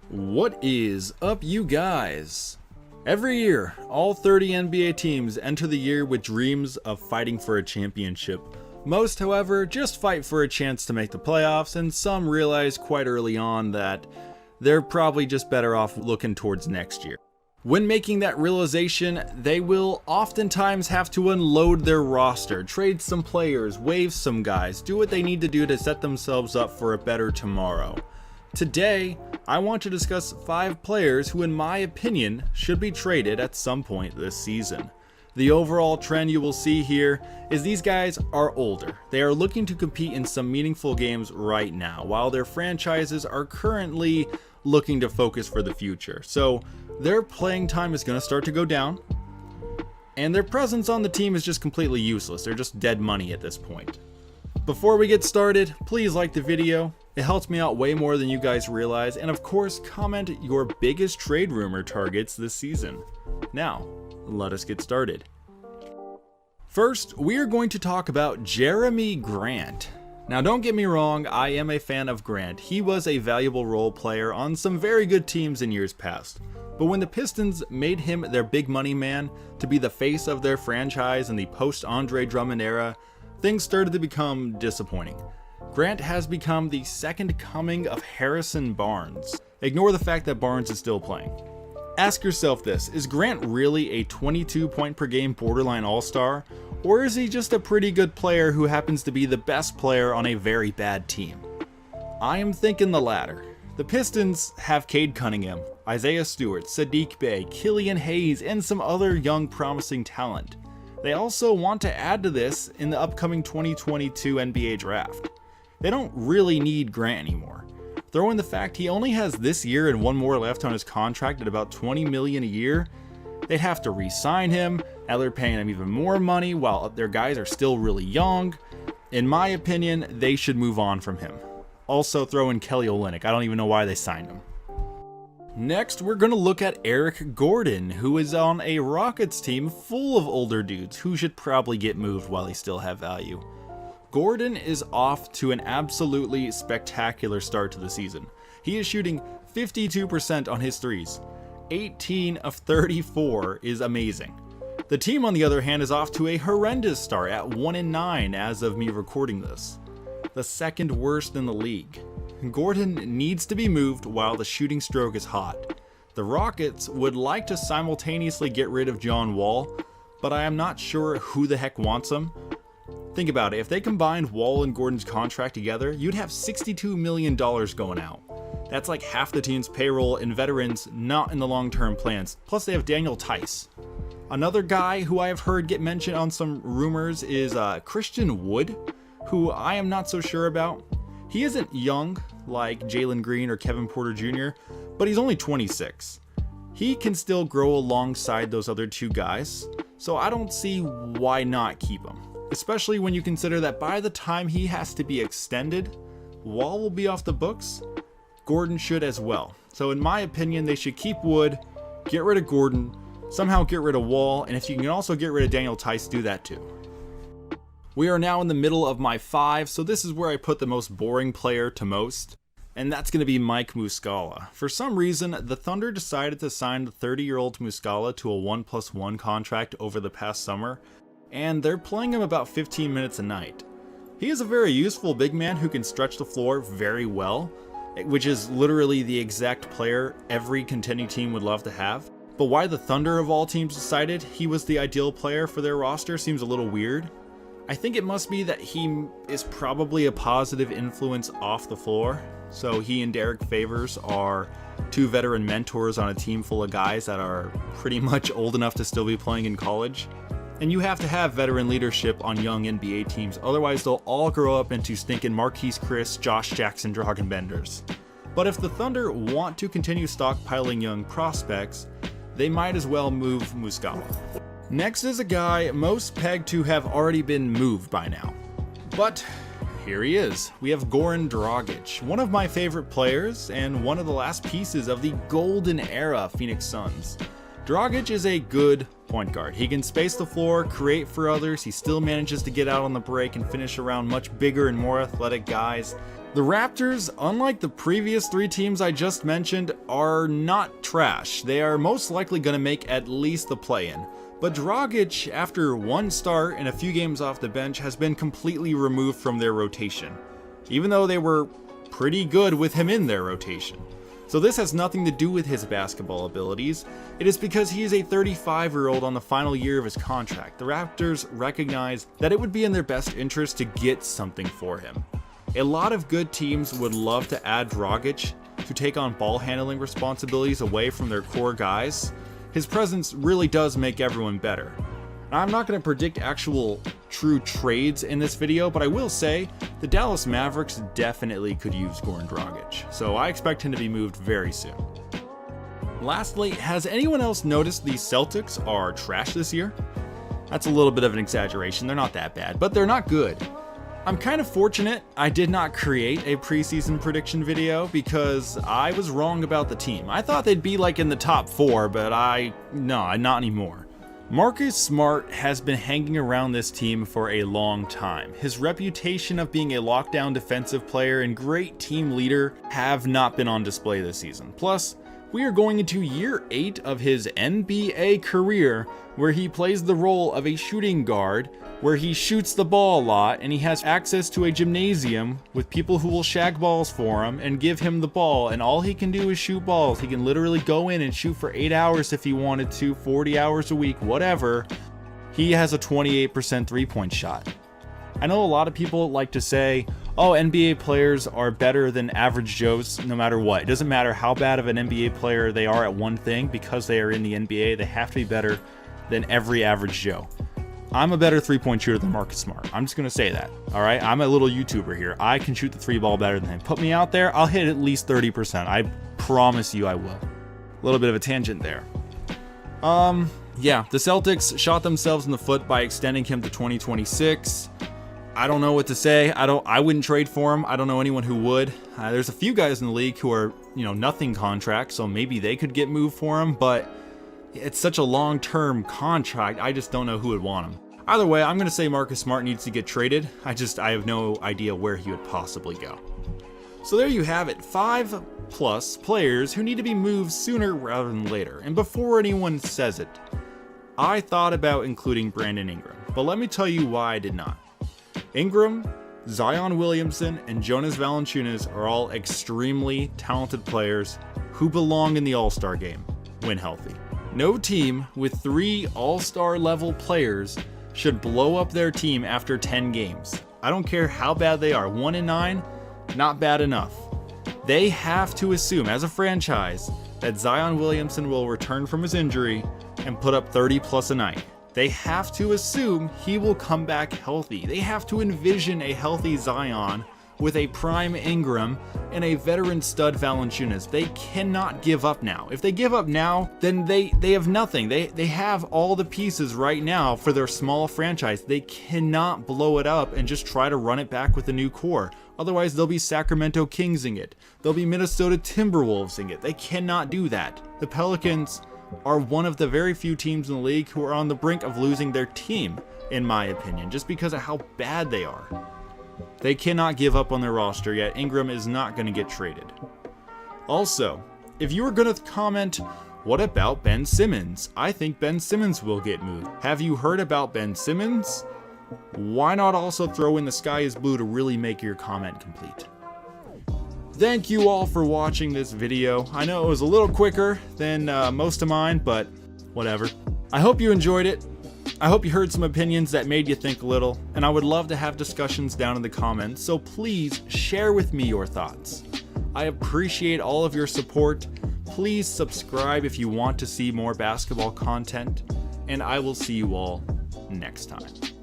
What is up, you guys? Every year, all 30 NBA teams enter the year with dreams of fighting for a championship. Most, however, just fight for a chance to make the playoffs, and some realize quite early on that they're probably just better off looking towards next year. When making that realization, they will oftentimes have to unload their roster, trade some players, waive some guys, do what they need to do to set themselves up for a better tomorrow. Today, I want to discuss 5 players who, in my opinion, should be traded at some point this season. The overall trend you will see here is these guys are older. They are looking to compete in some meaningful games right now, while their franchises are currently looking to focus for the future. So their playing time is going to start to go down, and their presence on the team is just completely useless. They're just dead money at this point. Before we get started, please like the video. It helps me out way more than you guys realize, and of course, comment your biggest trade rumor targets this season. Now, let us get started. First, we are going to talk about Jerami Grant. Now, don't get me wrong, I am a fan of Grant. He was a valuable role player on some very good teams in years past. But when the Pistons made him their big money man to be the face of their franchise in the post-Andre Drummond era, things started to become disappointing. Grant has become the second coming of Harrison Barnes. Ignore the fact that Barnes is still playing. Ask yourself this, is Grant really a 22 point per game borderline all-star? Or is he just a pretty good player who happens to be the best player on a very bad team? I am thinking the latter. The Pistons have Cade Cunningham, Isaiah Stewart, Sadiq Bey, Killian Hayes, and some other young promising talent. They also want to add to this in the upcoming 2022 NBA draft. They don't really need Grant anymore. Throw in the fact he only has this year and one more left on his contract at about $20 million a year. They'd have to re-sign him. Now they're paying him even more money while their guys are still really young. In my opinion, they should move on from him. Also throw in Kelly Olynyk. I don't even know why they signed him. Next, we're going to look at Eric Gordon, who is on a Rockets team full of older dudes who should probably get moved while they still have value. Gordon is off to an absolutely spectacular start to the season. He is shooting 52% on his threes. 18 of 34 is amazing. The team, on the other hand, is off to a horrendous start at 1-9 as of me recording this. The second worst in the league. Gordon needs to be moved while the shooting stroke is hot. The Rockets would like to simultaneously get rid of John Wall, but I am not sure who the heck wants him. Think about it, if they combined Wall and Gordon's contract together, you'd have $62 million going out. That's like half the team's payroll and veterans not in the long-term plans. Plus they have Daniel Tice. Another guy who I have heard get mentioned on some rumors is Christian Wood, who I am not so sure about. He isn't young like Jalen Green or Kevin Porter Jr., but he's only 26. He can still grow alongside those other two guys, so I don't see why not keep him. Especially when you consider that by the time he has to be extended, Wall will be off the books. Gordon should as well. So in my opinion, they should keep Wood, get rid of Gordon, somehow get rid of Wall, and if you can also get rid of Daniel Tice, do that too. We are now in the middle of my 5, so this is where I put the most boring player to most, and that's going to be Mike Muscala. For some reason, the Thunder decided to sign the 30-year-old Muscala to a 1+1 contract over the past summer, and they're playing him about 15 minutes a night. He is a very useful big man who can stretch the floor very well, which is literally the exact player every contending team would love to have. But why the Thunder of all teams decided he was the ideal player for their roster seems a little weird. I think it must be that he is probably a positive influence off the floor. So he and Derek Favors are two veteran mentors on a team full of guys that are pretty much old enough to still be playing in college. And you have to have veteran leadership on young NBA teams, otherwise they'll all grow up into stinking Marquise Chris, Josh Jackson, Dragan Benders. But if the Thunder want to continue stockpiling young prospects, they might as well move Muscala. Next is a guy most pegged to have already been moved by now. But here he is. We have Goran Dragic, one of my favorite players and one of the last pieces of the golden era Phoenix Suns. Dragic is a good point guard. He can space the floor, create for others. He still manages to get out on the break and finish around much bigger and more athletic guys. The Raptors, unlike the previous 3 teams I just mentioned, are not trash. They are most likely going to make at least the play-in. But Dragic, after 1 start and a few games off the bench, has been completely removed from their rotation, even though they were pretty good with him in their rotation. So this has nothing to do with his basketball abilities. It is because he is a 35-year-old on the final year of his contract. The Raptors recognize that it would be in their best interest to get something for him. A lot of good teams would love to add Dragic to take on ball handling responsibilities away from their core guys. His presence really does make everyone better. Now, I'm not going to predict actual true trades in this video, but I will say the Dallas Mavericks definitely could use Goran Dragic, so I expect him to be moved very soon. Lastly, has anyone else noticed the Celtics are trash this year? That's a little bit of an exaggeration. They're not that bad, but they're not good. I'm kind of fortunate I did not create a preseason prediction video because I was wrong about the team. I thought they'd be like in the top 4, but no, not anymore. Marcus Smart has been hanging around this team for a long time. His reputation of being a lockdown defensive player and great team leader have not been on display this season. Plus, we are going into year 8 of his NBA career where he plays the role of a shooting guard, where he shoots the ball a lot and he has access to a gymnasium with people who will shag balls for him and give him the ball, and all he can do is shoot balls. He can literally go in and shoot for 8 hours if he wanted to, 40 hours a week, whatever. He has a 28% 3-point shot. I know a lot of people like to say, oh, NBA players are better than average Joes no matter what. It doesn't matter how bad of an NBA player they are at one thing, because they are in the NBA, they have to be better than every average Joe. I'm a better 3-point shooter than Marcus Smart. I'm just going to say that, all right? I'm a little YouTuber here. I can shoot the 3-ball better than him. Put me out there, I'll hit at least 30%. I promise you I will. A little bit of a tangent there. Yeah, the Celtics shot themselves in the foot by extending him to 2026. I don't know what to say. I wouldn't trade for him. I don't know anyone who would. There's a few guys in the league who are, nothing contracts, so maybe they could get moved for him, but it's such a long-term contract, I just don't know who would want him. Either way, I'm going to say Marcus Smart needs to get traded. I have no idea where he would possibly go. So there you have it, 5+ players who need to be moved sooner rather than later. And before anyone says it, I thought about including Brandon Ingram, but let me tell you why I did not. Ingram, Zion Williamson, and Jonas Valanciunas are all extremely talented players who belong in the All-Star game when healthy. No team with 3 All-Star level players should blow up their team after 10 games. I don't care how bad they are. 1-9, not bad enough. They have to assume, as a franchise, that Zion Williamson will return from his injury and put up 30+ a night. They have to assume he will come back healthy. They have to envision a healthy Zion with a prime Ingram and a veteran stud Valanciunas. They cannot give up now. If they give up now, then they have nothing. They have all the pieces right now for their small franchise. They cannot blow it up and just try to run it back with a new core. Otherwise, they'll be Sacramento Kingsing it. They'll be Minnesota Timberwolvesing it. They cannot do that. The Pelicans are one of the very few teams in the league who are on the brink of losing their team, in my opinion, just because of how bad they are. They cannot give up on their roster, yet Ingram is not going to get traded. Also, if you were going to comment, what about Ben Simmons? I think Ben Simmons will get moved. Have you heard about Ben Simmons? Why not also throw in the sky is blue to really make your comment complete? Thank you all for watching this video. I know it was a little quicker than most of mine, but whatever. I hope you enjoyed it. I hope you heard some opinions that made you think a little, and I would love to have discussions down in the comments, so please share with me your thoughts. I appreciate all of your support. Please subscribe if you want to see more basketball content, and I will see you all next time.